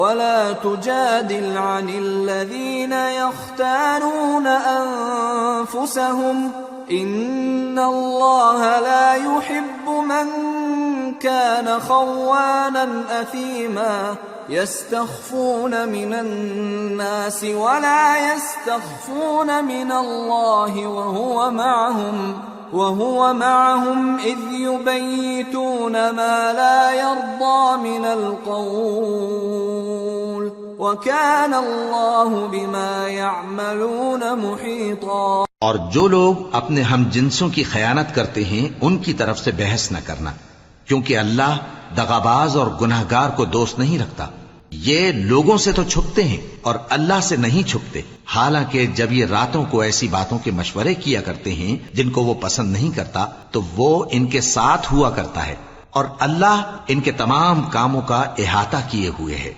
वला तुजादिल अनिल्लज़ीन यख्तानून अनफुसहुम इन्नल्लाह ला युहिब्बु मन कान खव्वानन असीमा यस्तख्फून मिनन्नासि वला यस्तख्फून मिनल्लाहि वहुव मअहुम इज़ युबय्यितून मा ला यर्दा मिनल क़ौल वकान अल्लाहु बिमा यअमलून मुहीता। और जो लोग अपने हम जिन्सों की खयानत करते हैं उनकी तरफ से बहस न करना, क्योंकि अल्लाह दगाबाज और गुनाहगार को दोस्त नहीं रखता। ये लोगों से तो छुपते हैं और अल्लाह से नहीं छुपते, हालांकि जब ये रातों को ऐसी बातों के मशवरे किया करते हैं जिनको वो पसंद नहीं करता तो वो इनके साथ हुआ करता है और अल्लाह इनके तमाम कामों का इहाता किए हुए है।